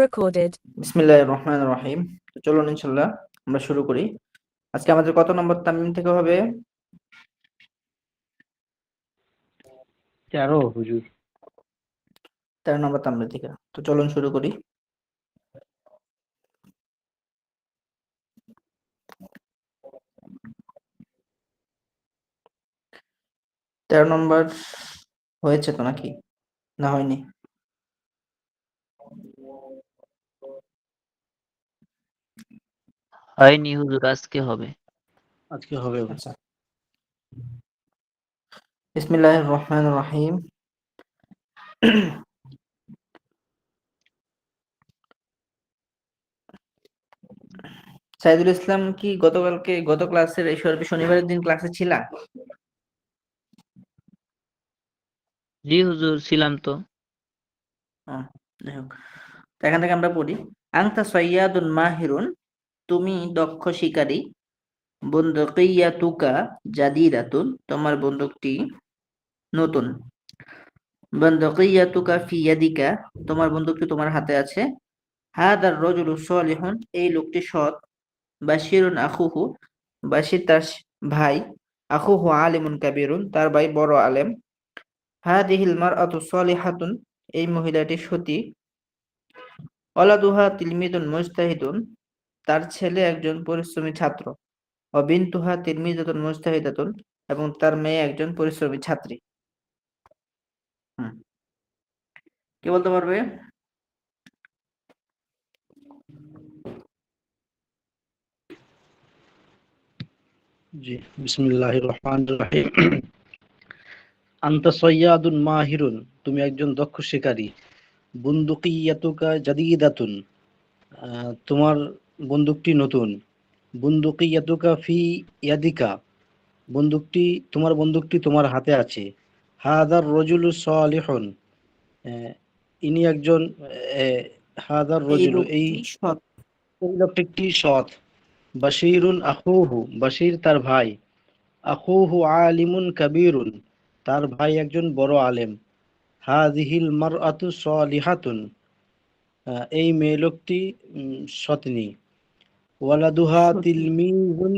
recorded. বিসমিল্লাহির রহমানির রহিম। তো চলুন ইনশাআল্লাহ আমরা শুরু করি। আজকে আমাদের কত নম্বর তামিম থেকে হবে? 13 হুজুর। 13 নম্বর তামিম থেকে। তো চলুন শুরু করি। তেরো নম্বর হয়েছে তো নাকি, না হয়নি? হয়নি হুজুর, আজকে হবে। আজকে হবে। আচ্ছা, বিসমিল্লাহির রহমানির রহিম। সাইদুল ইসলাম কি গত ক্লাসের এই শনিবারের দিন ক্লাসে ছিলা? জি হুজুর, ছিলাম তো। যাই হোক, তো এখান থেকে আমরা পড়ি, আনতা সাইয়াদুন মাহিরুন, তুমি দক্ষ শিকারী, বুন্দুকিয়াতুকা জাদিদাতুন, তোমার বন্দুকটি নতুন, বুন্দুকিয়াতুকা ফি ইয়াদিকা, তোমার বন্দুকটি তোমার হাতে আছে, হাদার রাজুলু সালিহুন, এই লোকটি সৎ, বাশিরুন আখুহু, বাশির তার ভাই, আখুহু আলিমুন কাবীরুন, তার ভাই বড় আলেম, হাদিহিল মারআতু সালিহাতুন, এই মহিলাটি সতী, ওয়ালাদুহা তিলমিদুন মুজতাহিদুন, তার ছেলে একজন পরিশ্রমী ছাত্র, ওয়া বিনতুহা তিলমিদাতুন মুজতাহিদাতুন, এবং তার মেয়ে একজন পরিশ্রমী ছাত্রী। কে বলতে পারবে? জি, বিসমিল্লাহির রহমানির রহিম। আনতা সাইয়াদুন মাহিরুন, তুমি একজন দক্ষ শিকারী, বুন্দুকিয়াতুকা জাদিদাতুন, তোমার বন্দুকটি নতুন, বুন্দুকিয়াতুকা ফি ইয়াদিকা, তোমার বন্দুকটি তোমার হাতে আছে, হাদার রাজুলু সালিহুন, ইনি একজন, হাদার এই রাজুলু, এই লোকটি সৎ, লোকটি সৎ, বাশিরুন আখুহু, বাশির তার ভাই, আখুহু আলিমুন কাবীরুন, তার ভাই একজন বড় আলেম, হাযিহিল মারআতু সালিহাতুন, এই মেয়ে লোকটি সতনী, ওয়ালাদুহা সতী, তিলমিযুন,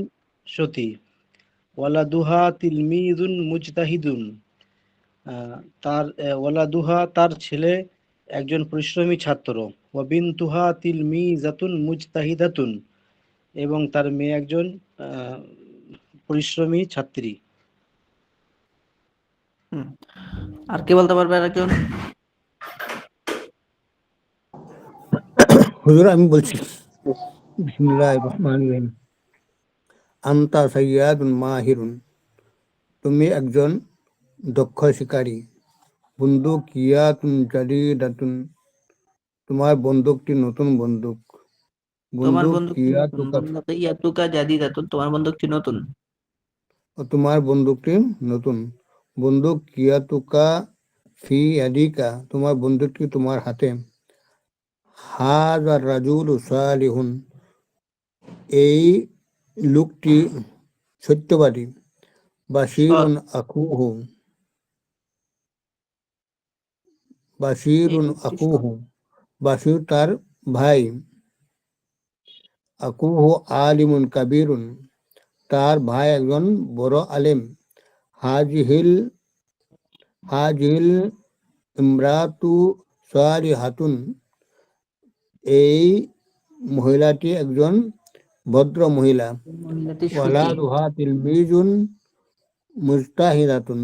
সতী, ওয়ালাদুহা তিলমিযুন মুজতাহিদুন, ওয়ালাদুহা তার ছেলে একজন পরিশ্রমী ছাত্র, ওয়া বিনতুহা তিলমিযাতুন মুজতাহিদাতুন, এবং তার মেয়ে একজন পরিশ্রমী ছাত্রী। আর কে বলতে পারবে? আর একজন? হুজুর আমি বলছি, বিসমিল্লাহির রহমানির রহিম। আনতা সাইয়াদুন মাহিরুন, তুমি একজন দক্ষ শিকারী, বুন্দুকিয়াতুন জাদিদাতুন, তোমার বন্দুকটি নতুন বন্দুক, তোমার বন্দুকটি নতুন, বুন্দুকিয়াতুকা, বুন্দুকিয়াতুকা জাদিদাতুন, তোমার বন্দুকটি নতুন, তোমার বন্দুকটি নতুন, বুন্দুকিয়াতুকা ফি ইয়াদিকা, তোমার বন্দুকটি তোমার হাতে, হাযার রাজুলু সালিহুন, এই লোকটি সত্যবাদী, সৎ, বাশিরুন আখুহু, এই লোকটি সৎ, বাশির তার ভাই, আকুহু আলিমুন কাবীরুন, তার ভাই একজন বড় আলেম, হাজিহিল হাজিহিল ইমরাতু সালিহাতুন, এই মহিলাটি একজন ভদ্র মহিলা, মহিলাটি সতী, ওয়ালাদুহা তিলমিজুন মুজতাহিদাতুন,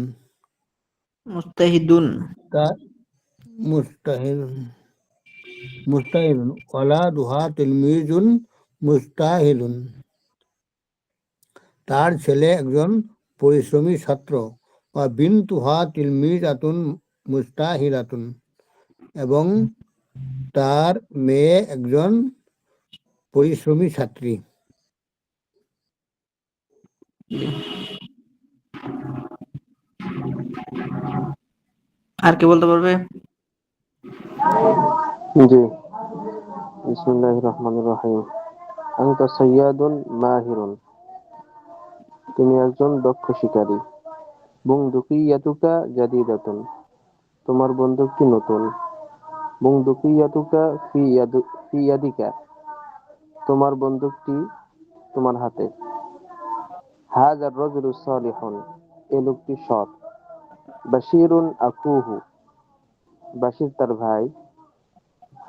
মুস্তাহিদুন, তার মুস্তাহিদ মুস্তাহিদুন, ওয়ালাদুহা তিলমিজুন মুস্তাহিদুন, তার ছেলে একজন পরিশ্রমী ছাত্র, বা বিনতুহা তিলমিজাতুন মুস্তাহিদাতুন, এবং তার মেয়ে একজন পরিশ্রমী ছাত্রী। আর কে বলতে পারবে? জি, বিসমিল্লাহির রহমানির রহিম। আনতা সাইয়াদুন মাহিরুন, তুমি একজন দক্ষ শিকারী, বুন্দুকিয়াতুকা জাদিদাতুন, তোমার বন্দুকটি নতুন, বুন্দুকিয়াতুকা ফি ইয়াদিকা, তোমার বন্দুকটি তোমার হাতে। হাযার রাজুলু সালিহুন, এই লোকটি সৎ। বাশীরুন আখুহু, বাশীর তার ভাই।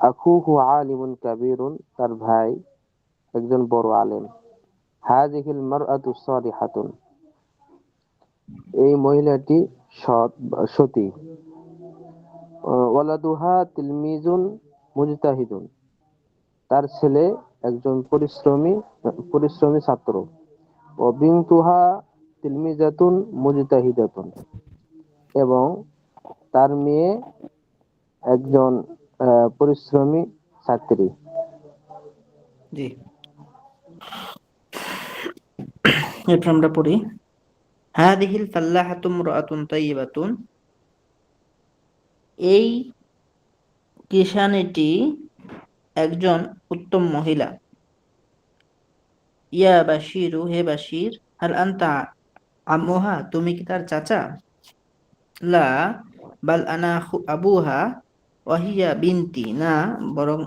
আখুহু আলিমুন কাবীরুন, তার ভাই একজন বড় আলেম। হাযিহিল মারআতু সালিহাতুন, এই মহিলাটি সৎ বা সতী। ওয়ালাদুহা তিলমিজুন মুজতাহিদুন, তার ছেলে একজন পরিশ্রমী ছাত্র। ও বিনতুহা তিলমিজাতুন মুজতাহিদাতুন, এবং তার মেয়ে একজন পরিশ্রমী ছাত্রী। জি, এরপর আমরা পড়ি হাদিহিল ফাল্লাহাতু ইমরাআতুন তাইয়্যিবাতুন, এই কিশানীটি একজন উত্তম মহিলা। ইয়া বাশীরু, হে বাশীর, হাল আনতা আম্মুহা, তুমি কি তার চাচা? লা বাল আনা আবুহা ওয়াহিয়া বিনতি, না বরং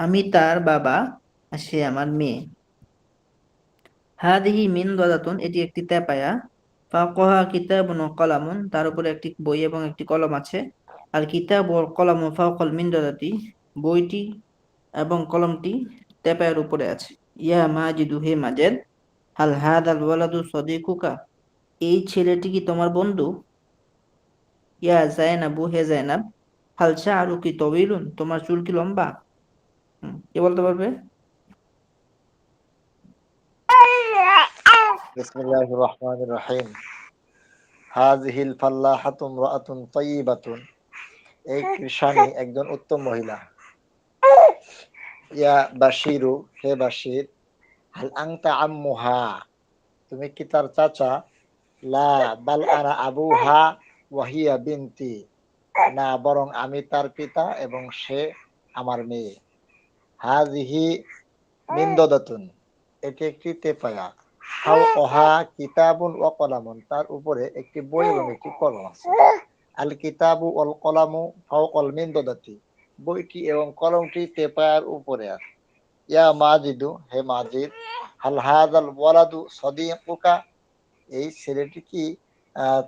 আমি তার বাবা আর সে আমার মেয়ে। হাদিহি মিন দাদাতুন, এটি একটি তেপায়া। ফাওকাহা কিতাবুন ওয়া কলামুন, তার উপরে একটি বই এবং একটি কলম আছে। আল কিতাব ওয়াল কলামু ফাওকাল মিন দাদাতি, বইটি এবং কলমটি তেপায়ার উপরে আছে। ইয়া মাজিদু, হে মাজেদ, হাল হাদাল ওয়ালাদু সাদিকুকা, এই ছেলেটি কি তোমার বন্ধু? ইয়া জাইনাবু, হে জাইনাব, হাল শা'রুকি তওয়িলুন, তোমার চুল কি লম্বা? কে বলতে পারবে? বিসমিল্লাহির রহমানির রহিম। হাযিহিল ফাল্লাহাতু ইমরাআতুন তাইয়্যিবাতুন, এই কৃষানী একজন উত্তম মহিলা। ইয়া বাশীরু, হে বাশীর, হাল আনতা আম্মুহা, তুমি কি তার চাচা? লা বাল আনা আবুহা ওয়া হিয়া বিনতি, না বরং আমি তার পিতা এবং সে আমার মেয়ে। হাযিহি মিন দাদাতুন, এটি একটি তেপায়া। ফাওকাহা কিতাবুন ওয়া কলামুন, তার উপরে একটি বই এবং একটি কলম আছে। আল কিতাবু ওয়াল কলামু ফাওকাল মিনদাদাতি, বইটি এবং কলমটি তেপায়ার উপরে আছে। ইয়া মাজিদু, হে মাজিদ, হাল হাযাল ওয়ালাদু সাদিকুকা, এই ছেলেটি কি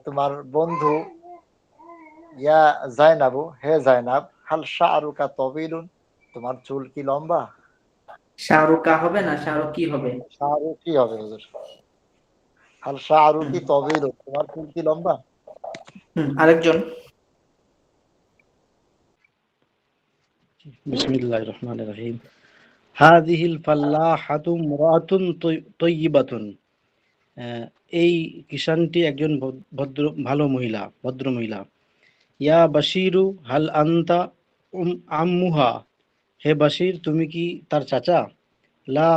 তোমার বন্ধু? ইয়া জাইনাবু, হে জাইনাব, হাল শা'রুকা তাওয়িলুন, তোমার চুল কি লম্বা? শাহরুকা হবে না, শাহরুকি হবে। শা'রু কি হবে হুজুর? হাল হুম, শা'রুকি তাওয়িলুন, তোমার চুল কি লম্বা? আরেকজন। বিসমিল্লাহির রহমানির রহিম। হাযিহিল ফাল্লাহাতু ইমরাআতুন তাইয়্যিবাতুন, এই কিষানটি একজন ভালো মহিলা, ভদ্র মহিলা। ইয়া বাশীরু, হাল আনতা আম্মুহা, হে বাশীর, তুমি কি তার চাচা? লা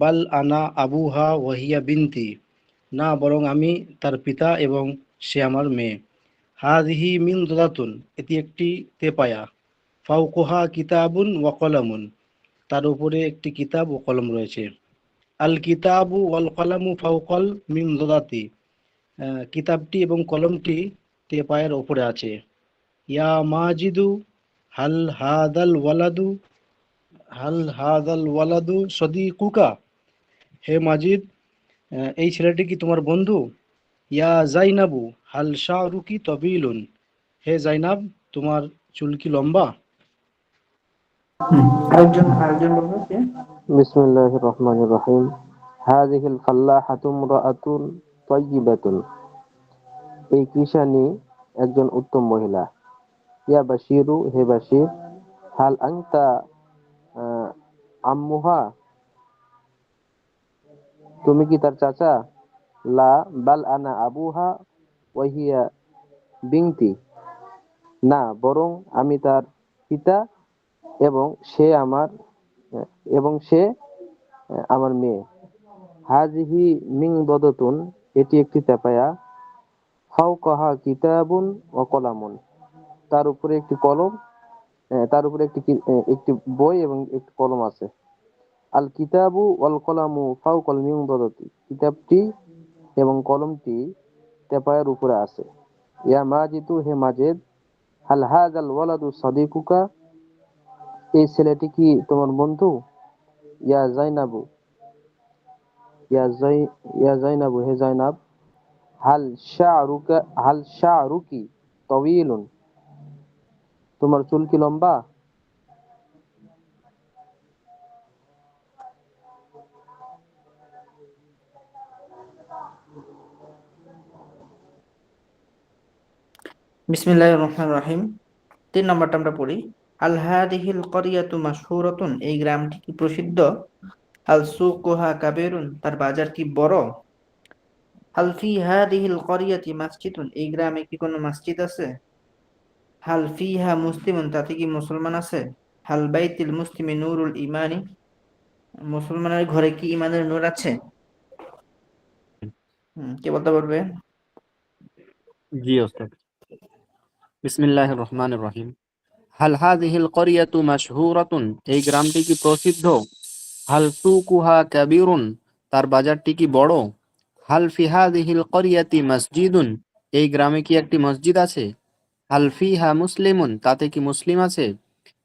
বাল আনা আবুহা ওয়া হিয়া বিনতি, না বরং আমি তার পিতা এবং সে আমার মেয়ে। হাযিহি মিন দাদাতুন, এটি একটি তেপায়া। ফাওকুহা কিতাবুন ওয়া কলামুন, তার উপরে একটি কিতাব ও কলম রয়েছে। আল কিতাবু ওয়াল কলামু ফাওকাল মিন দাদাতি, কিতাবটি এবং কলমটি তেপায়ের ওপরে আছে। ইয়া মাজিদু, হাল হাদাল ওয়ালাদু সদিকুকা, হে মাজিদ, এই ছেলেটি কি তোমার বন্ধু? ইয়া জাইনাবু, হাল শা'রুকি তাবিলুন, হে জাইনাব, তোমার চুল কি লম্বা? আরেকজন বলবো কে? বিসমিল্লাহির রহমানির রহিম। হাযিহিল ফাল্লাহাতু ইমরাআতুন তাইয়্যিবাতুন, এই কৃষানী একজন উত্তম মহিলা। ইয়া বাশীরু, হে বাশীর, হাল আনতা আম্মুহা, তুমি কি তার চাচা? লা বাল আনা আবুহা ওয়া হিয়া বিনতি, না বরং আমি তার পিতা এবং সে আমার মেয়ে। হাযিহি মিন দাদাতুন, এটি একটি তেপায়া। ফাওকাহা কিতাবুন ওয়া কলামুন, তার উপরে একটি কলম, একটি বই এবং একটি কলম আছে। আল কিতাবু ওয়াল কলামু ফাওকাল মিনদাদাতি, কিতাবটি এবং কলমটি তেপায়ার উপরে আছে। ইয়া মাজিদু, হে মাজেদ, হাল হাযাল ওয়ালাদু সাদিকুকা, এই ছেলেটি কি তোমার বন্ধু? ইয়া জাইনাবু ইয়া জাইনাবু, হে জাইনাব। হাল শা'রুকি তাওয়ীলুন, তোমার চুল কি লম্বা? বিসমিল্লাহির রহমানির রহিম। 3 নম্বরটা আমরা পড়ি। আল হাদিহিল ক্বরিয়াতু মাশহুরাতুন, এই গ্রামটি কি প্রসিদ্ধ? আল সুকুহা কাবীরুন, তার বাজার কি বড়? হাল ফি হাদিহিল ক্বরিয়াতি মাসজিদুন, এই গ্রামে কি কোনো মসজিদ আছে? হাল ফিহা মুসলিমুন, তাতে কি মুসলমান আছে? হাল বাইতিল মুসলিমি নূরুল ঈমানি, মুসলমানের ঘরে কি ঈমানের নূর আছে? কে বলতে পারবে? জি ওস্তাদ। বিসমিল্লাহির রহমানির রহিম। হাল হাযিহিল ক্বরিয়াতু মাশহুরাতুন, এই গ্রামটি কি প্রসিদ্ধ? হাল সুকুহা কাবীরুন, তার বাজারটি কি বড়? হাল ফি হাযিহিল ক্বরিয়াতি মসজিদুন, এই গ্রামে কি একটি মসজিদ আছে? হাল ফিহা মুসলিমুন, তাতে কি মুসলিম আছে?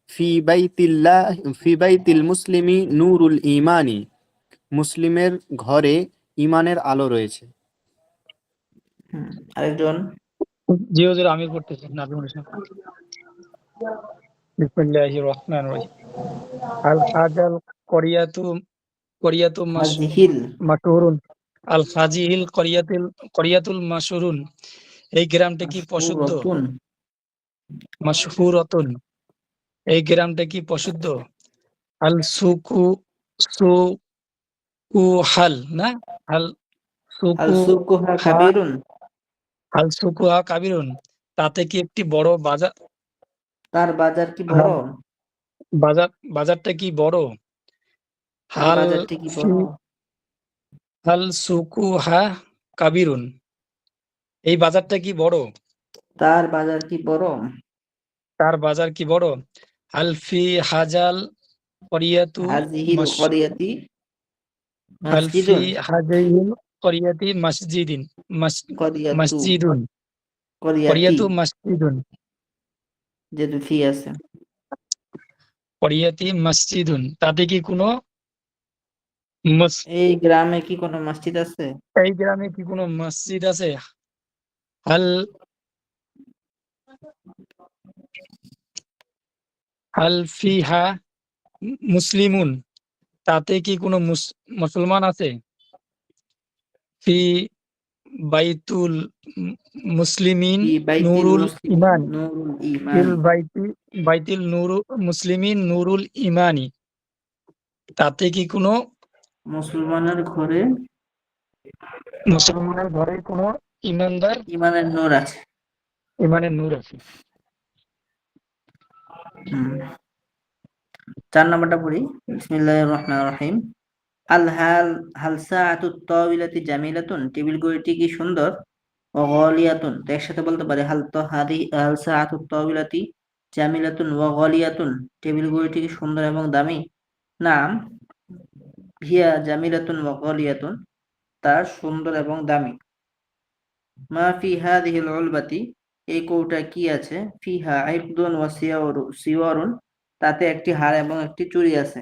ফি বাইতিল মুসলিমি নূরুল ঈমানি, মুসলিমের ঘরে ঈমানের আলো রয়েছে। আরেকজন? জি হুজুর, আমি পড়তেছি নাজমুল ইসলাম। বিসমিল্লাহির রহমানির রহিম। আল হাজাল করিয়াতু হাযিহিল মাশহুরুন। আল হাজিহিল করিয়াতুল মাশহুরুন, এই গ্রামটা কি প্রসিদ্ধ? মাশহুরাতুন, মাশহুরাতুন, এই গ্রামটা কি প্রসিদ্ধ? আল সুকুহাল না আল আল সুকুহা সুকুহা কাবীরুন, আল সুকুহা কাবিরুন, তাতে কি একটি বড় বাজার? তার বাজার কি বড়? বাজারটা কি বড়? তার হাল বাজারটি কি ফি বড়? হাল সুকুহা কাবিরুন, এই বাজারটা কি বড়? তার বাজার কি বড়? তার বাজার কি বড়? হাল ফি হাজাল করিয়াতু হাযিহিল মাস ক্বরিয়াতি হাল ফি মাসজিদুন, হাজাইহিল করিয়াতি মসজিদিন ক্বরিয়াতু, মসজিদুন ক্বরিয়াতি, করিয়াতু মসজিদুন যেহেতু ফি আছে। করিয়াতি মসজিদুন, তাতে কি কোনো এই গ্রামে কি কোনো মসজিদ আছে? এই গ্রামে কি কোনো মসজিদ আছে? হাল হাল ফিহা মুসলিমুন, তাতে কি কোনো মুসলমান আছে? ফি বাইতুল মুসলিমিন ফি বাইতিল নুরুল মুসলিমিন ইমান নূরুল ফিল ঈমানি, বাইতিল মুসলিমিন নুরুল ইমানি, তাতে কি কোনো মুসলমানের ঘরে মুসলমানের ঘরে কোনো ইমানদার ঈমানের নূর আছে। ইমানের নূর আছে? হুম। 4 নম্বরটা পড়ি। বিসমিল্লাহির রহমানির রহিম। আল হাল সাআতুত তাওয়িলাতি জামিলাতুন, টেবিল ঘড়িটি কি সুন্দর? ও গালিয়াতুন, তো একসাথে বলতে পারে। হাল সাআতুত তাওয়িলাতি জামিলাতুন ওয়া গালিয়াতুন, টেবিল ঘড়িটি কি সুন্দর এবং দামি? নাম হিয়া জামিলাতুন ওয়া গালিয়াতুন, তার সুন্দর এবং দামি। মা ফি হাযিহিল উলবাতি, এই কৌটায় কি আছে? ফিহা ইকদুন ওয়া সিওয়ারুন, তাতে একটি হার এবং একটি চুড়ি আছে।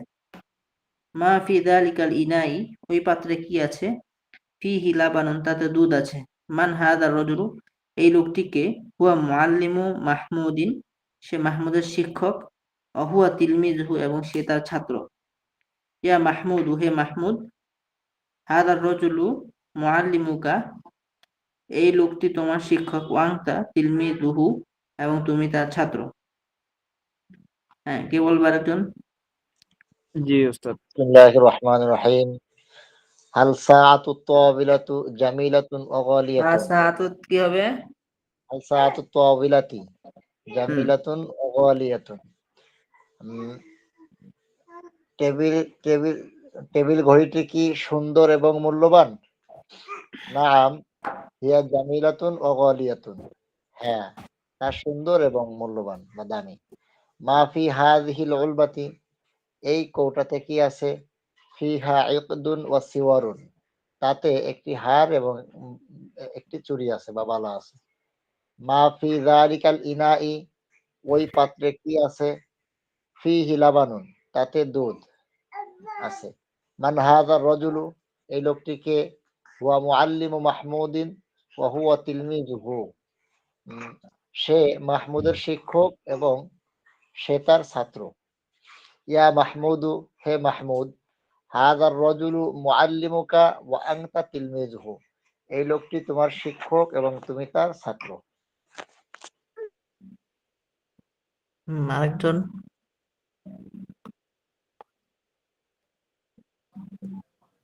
মা ফি যালিকাল ইনাই, ওই পাত্রে কি আছে? ফিহি লাবানুন, তাতে দুধ আছে। মান হাযা রাজুলু, এই লোকটিকে? হুয়া মুআল্লিমু মাহমুদিন, সে মাহমুদের শিক্ষক। হুয়া তিলমিজহু, এবং সে তার ছাত্র। ইয়া মাহমুদু, হে মাহমুদ। হাযা রাজুলু মুআল্লিমুকা, এই লোকটি তোমার শিক্ষক। ওয়াংতা তিলমিজুহু, এবং তুমি তার ছাত্র। হ্যাঁ, কে বলবে আরেকজন? জি ওস্তাদ। বিসমিল্লাহির রহমানির রহিম। হাল সাআতু তাওয়িলাতু জামিলাতুন ওয়া গালিয়াতুন। সাআতুত কি হবে? হাল সাআতু তাওয়িলাতি জামিলাতুন ওয়া গালিয়াতুন। উম, টেবিল টেবিল টেবিল ঘড়িটি কি সুন্দর এবং মূল্যবান? নাম হিয়া জামিলাতুন ওয়া গালিয়াতুন, হ্যাঁ, তা সুন্দর এবং মূল্যবান বা দামি। মা ফি হাযিহিল উলবাতি, এই কৌটাতে কি আছে? ফিহা ইকদুন ওয়া সিওয়ারুন, তাতে একটি হার এবং একটি চুড়ি আছে বা বালা আছে। মা ফি যালিকাল ইনাই, ওই পাত্রে কি আছে? ফিহি লাবানুন, তাতে দুধ আছে। মান হাযার রাজুলু, এই লোকটিকে, হুয়া মুআল্লিমু মাহমুদিন ওয়া হুয়া তিলমিযুহু, সে মাহমুদের শিক্ষক এবং সে তার ছাত্র। ইয়া মাহমুদু, হে মাহমুদ, হাযার রাজুলু মুআল্লিমুকা ওয়া আনতা তিলমিযুহু, এই লোকটি তোমার শিক্ষক এবং তুমি তার ছাত্র। আরেকজন।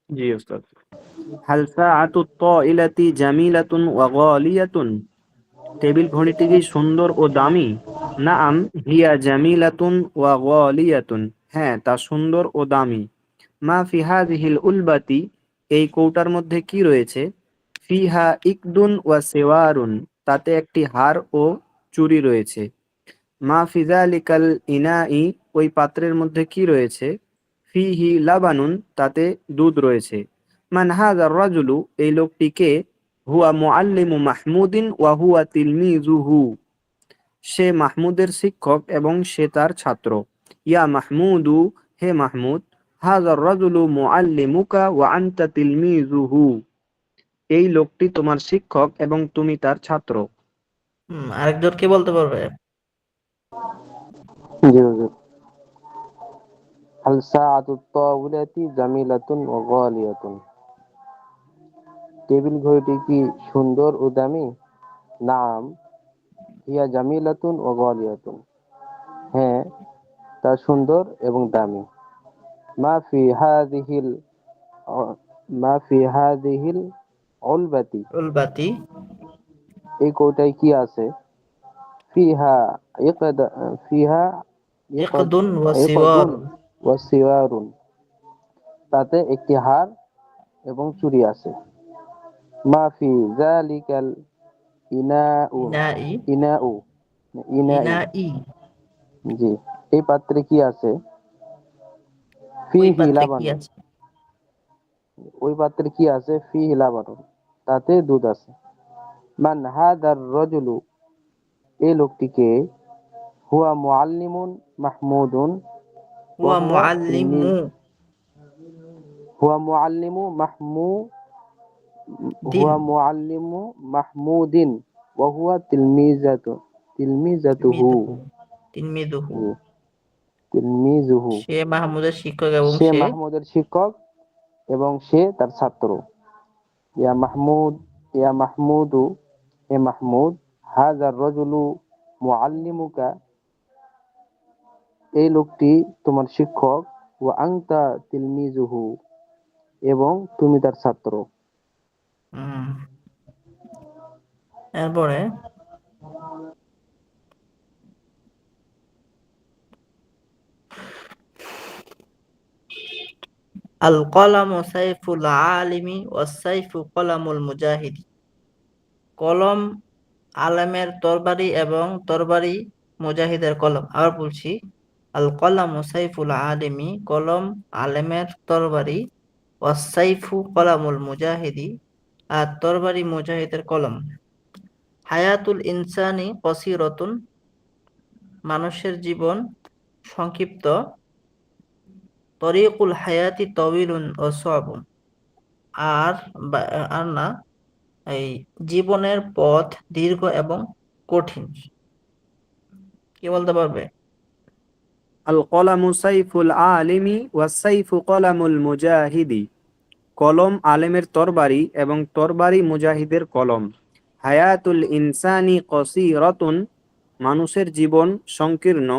জি ওস্তাদ। হাল সাআতু তাইলাতি জামিলাতুন ওয়া গালিয়াতুন, টেবিল ঘড়িটি কি সুন্দর ও দামি? নাআম হিয়া জামিলাতুন ওয়া গালিয়াতুন, হ্যাঁ তা সুন্দর ও দামি। মা ফি হাযিহিল উলবাতি, এই কৌটার মধ্যে কি রয়েছে? ফিহা ইকদুন ওয়া সিওয়ারুন, তাতে একটি হার ও চুড়ি রয়েছে। মা ফি যালিকাল ইনাই, ওই পাত্রের মধ্যে কি রয়েছে? ফিহি লাবানুন, তাতে দুধ রয়েছে। মান হাযার রাজুলু, এই লোকটি কে? হুয়া মুআল্লিমু মাহমুদিন ওয়া হুয়া তিলমিযুহু, সে মাহমুদের শিক্ষক এবং সে তার ছাত্র। ইয়া মাহমুদু, হে মাহমুদ, হাযার রাজুলু মুআল্লিমুকা ওয়া আনতা তিলমিযুহু, এই লোকটি তোমার শিক্ষক এবং তুমি তার ছাত্র। আরেকজন কে বলতে পারবে? জি হুজুর। হাল সাআতু তাওইলাতি জামিলাতুন ওয়া গালিয়াতুন, টেবিল ঘড়িটি কি সুন্দর ও দামি? নাম হিয়া জামিলাতুন ওয়া গালিয়াতুন, হ্যাঁ তা সুন্দর এবং দামি। মা ফি হাযিহিল মা ফি হাযিহিল উলবাতি, উলবাতি এই কৌটায় কি আছে? ফিহা ইকদা ফিহা ইকদ ইকদুন ওয়া ইকদুন সিওয়ারুন, ওয়া সিওয়ারুন, তাতে একটি হার এবং চুড়ি আছে। মা ফি যালিকাল ইনাউ ইনাই ইনাউ ইনাই, ইনাই, জি, এই পাত্রে কি আছে? ওই ফিহি পাত্রে কি লাবানুন, আছে? ওই পাত্রে কি আছে? ফিহি লাবানুন, তাতে দুধ আছে। মান হাদার রাজুলু, এই লোকটিকে? হুয়া মুআল্লিমুন মাহমুদুন ওয়া হুয়া হুয়া তিলমিজ মুআল্লিমু হুয়া মুআল্লিমু মাহমু দিন, হুয়া মুআল্লিমু মাহমুদিন ওয়া হুয়া তিলমিজাতুহু, তিলমিযুহু, তিলমিযুহু, জি, তিলমিজুহু, সে মাহমুদের শিক্ষক এবং সে সে মাহমুদের শিক্ষক এবং সে তার ছাত্র। ইয়া মাহমুদ ইয়া মাহমুদু, হে মাহমুদ, হাযার রাজুলু মুআল্লিমুকা, এই লোকটি তোমার শিক্ষক। ওয়া আনতা তিলমিজুহু, এবং তুমি তার ছাত্র। উম, এরপরে আল কলামু সাইফুল আলিমি ওয়াস সাইফু কলামুল মুজাহিদি, কলম আলেমের তরবারি এবং তরবারি মুজাহিদের কলম। আবার বলছি, আল কলামু সাইফুল আলিমি, কলম আলেমের তরবারি, ওয়াস সাইফু কলামুল মুজাহিদি, আর তরবারি মুজাহিদের কলম। হায়াতুল ইনসানি কসিরতুন, মানুষের জীবন সংক্ষিপ্ত। তরিকুল হায়াতি তওয়িলুন ও সাবুন, আর আর না, এই জীবনের পথ দীর্ঘ এবং কঠিন। কি বলতে পারবে? আল কলামু সাইফুল আলিমি ওয়াস সাইফু কলামুল মুজাহিদি, কলম আলেমের তরবারি এবং তরবারি মুজাহিদের কলম। হায়াতুল ইনসানি কসিরাতুন, মানুষের জীবন সংকীর্ণ।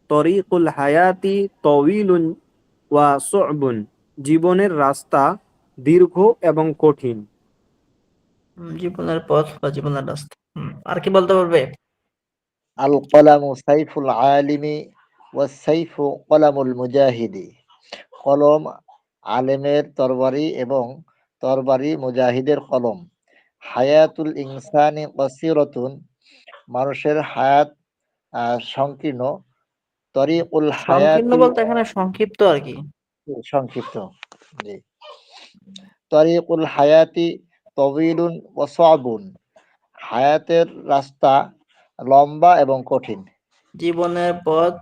তরিকুল হায়াতি তওয়িলুন ওয়া সু'বুন, জীবনের রাস্তা দীর্ঘ এবং কঠিন। জীবনের পথ বা জীবনের রাস্তা। আর কি বলতে পারবে? আল কলামু সাইফুল আলিমি ওয়াস সাইফু কলামুল মুজাহিদি, কলম আলেমের তরবারি এবং তরবারি মুজাহিদের কলম। হায়াতুল ইনসানি কসিরাতুন, মানুষের হায়াত সংকীর্ণ। তরিকুল সংকীর্ণ হায়াতি, বলতে এখানে সংক্ষিপ্ত আর কি। সংক্ষিপ্ত, জি। তরিকুল হায়াতি তবিলুন ওয়া সাবুন, হায়াতের রাস্তা লম্বা এবং কঠিন। জীবনের পথ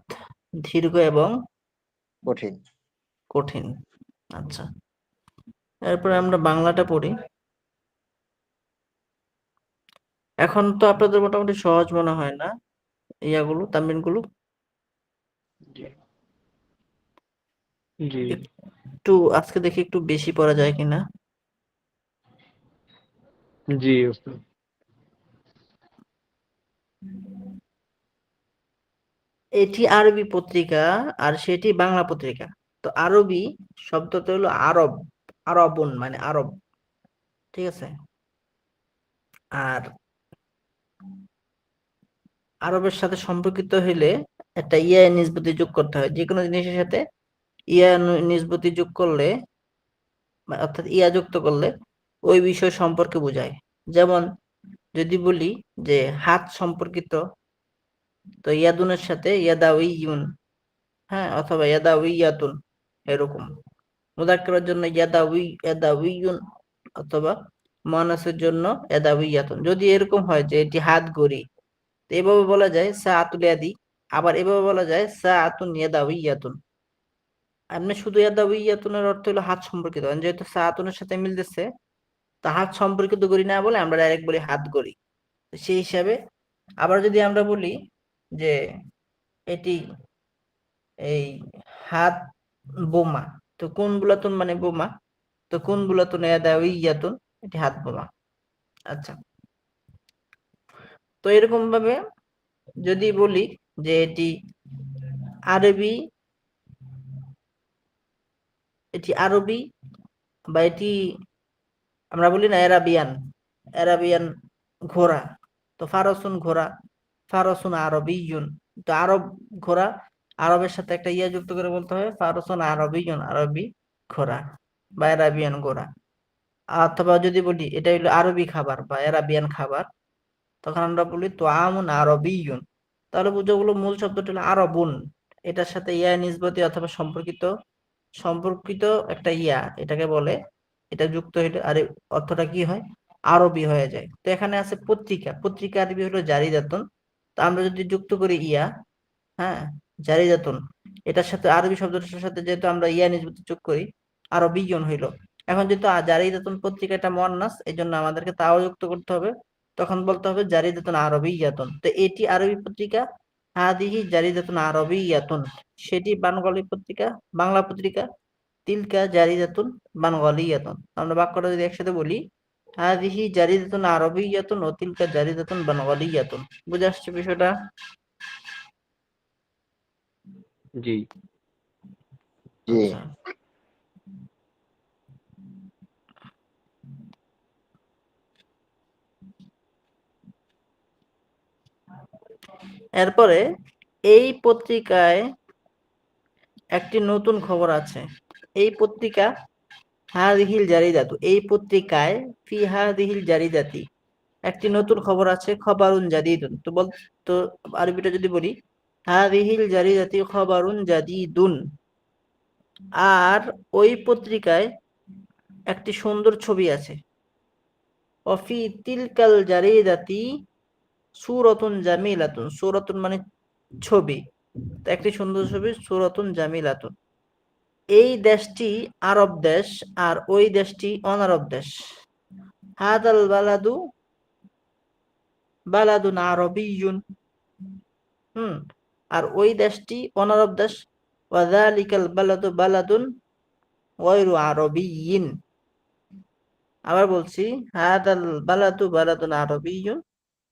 দীর্ঘ এবং কঠিন। কঠিন। আচ্ছা, এরপরে আমরা বাংলাটা পড়ি। এখন তো আপনাদের মোটামুটি সহজ মনে হয় না ইয়াগুলো, তামরিনগুলো? জি একটু আজকে দেখি একটু বেশি পড়া যায় কিনা। জি ওস্তাদ। এটি আরবি পত্রিকা আর সেটি বাংলা পত্রিকা। তো আরবি শব্দটা হলো আরব, আরবুন মানে আরব, ঠিক আছে? আর আরবের সাথে সম্পর্কিত হইলে একটা ইয়া নিসবতি যোগ করতে হয়। যে কোনো জিনিসের সাথে ইয়া নিসবতি যোগ করলে, অর্থাৎ ইয়া যুক্ত করলে ওই বিষয় সম্পর্কে বোঝায়। যেমন যদি বলি যে হাত সম্পর্কিত, তো ইয়াদুনের সাথে ইয়াদাউইয়ুন, হ্যাঁ, অথবা ইয়াদাউইয়াতুন, এরকম। মুযাক্কারের জন্য ইয়াদাউইয়ুন, অথবা মুয়ান্নাসের জন্য ইয়াদাউইয়াতুন। যদি এরকম হয় যে এটি হাত ঘড়ি, তো এভাবে বলা যায় সাআতুল ইয়াদি, আবার এভাবে বলা যায় সাআতুন ইয়াদাউইয়াতুন। আপনি শুধু ইয়াদাউইয়াতুনের অর্থ হলো হাত সম্পর্কিত, যেহেতু সাআতুনের সাথে মিলতেছে, তা হাত সম্পর্কিত ঘড়ি না বলে আমরা ডাইরেক্ট বলি হাত ঘড়ি। সেই হিসাবে আবার যদি আমরা বলি যে এটি এই হাত বোমা, তো কোন বুলাতুন মানে বোমা, তো কোন বুলাতুন ইয়াদাউইয়াতুন, এটি হাত বোমা। আচ্ছা, তো এরকম ভাবে যদি বলি যে এটি আরবি, এটি আরবি বা এটি আমরা বলি না অ্যারাবিয়ান, অ্যারাবিয়ান ঘোড়া, তো ফারসুন ঘোড়া, ফারসুন আরবিয়ুন। তো আরব ঘোড়া, আরবের সাথে একটা ইয়া যুক্ত করে বলতে হয় ফারসুন আরবিয়ুন, আরবি ঘোড়া বা অ্যারাবিয়ান ঘোড়া। অথবা যদি বলি এটা হলো আরবি খাবার বা অ্যারাবিয়ান খাবার, তখন আমরা বলি তো আমুন আরবিয়ুন। তাহলে বুঝো গুলো মূল শব্দটা হলো আরবুন, এটার সাথে ইয়া নিসবতি অথবা সম্পর্কিত, সম্পর্কিত একটা ইয়া এটাকে বলে, এটা যুক্ত হইলে আর অর্থটা কি হয়, আরবি হয়ে যায়। তো এখানে আছে পত্রিকা, পত্রিকা আরবি হলো জারিদাতুন। তো আমরা যদি যুক্ত করি ইয়া, হ্যাঁ, জারিদাতুন, এটার সাথে আরবি শব্দটার সাথে যেহেতু আমরা ইয়া নিসবতি যোগ করি, আরবিয়ুন হইলো। এখন যেহেতু জারিদাতুন পত্রিকাটা মুয়ান্নাস, এই জন্য আমাদেরকে তাও যুক্ত করতে হবে, তখন বলতে হবে জারিদাতুন আরবিয়াতুন। তো এটি আরবি পত্রিকা, হাদিহি জারিদাতুন আরবিয়াতুন, সেটি বাঙালি পত্রিকা, বাংলা পত্রিকা, তিলকা জারিদাতুন বানগালিয়াতুন। আমরা বাক্যটা যদি একসাথে বলি, হাদিহি জারিদাতুন আরবিয়াতুন ও তিলকা জারিদাতুন বানগালিয়াতুন। বুঝে আসছে বিষয়টা? জি জি। আচ্ছা, এরপরে এই পত্রিকায় একটি নতুন খবর আছে। এই পত্রিকা হাদিহিল জারিদাতু, এই পত্রিকায় ফি হাদিহিল জারিদাতি একটি নতুন খবর আছে, খবরুন জাদিদুন। তো তো আরবিটা যদি বলি হাদিহিল জারিদাতি খবরুন জাদিদুন, আর ওই পত্রিকায় একটি সুন্দর ছবি আছে। অফি তিলকাল জারিদাতি সূরাতুন জামিলাতুন, সূরাতুন মানে ছবি, তো একটি সুন্দর ছবি, সূরাতুন জামিলাতুন। এই দেশটি আরব দেশ আর ওই দেশটি অনারব দেশ। হাদাল বালাদু বালাদুন আরবিয়ুন, আর ওই দেশটি অনারব দেশ। ওয়াযালিকাল বালাদু বালাদুন গায়রু আরবিয়্যিন। আবার বলছি, হাদাল বালাদু বালাদুন আরবিয়্যুন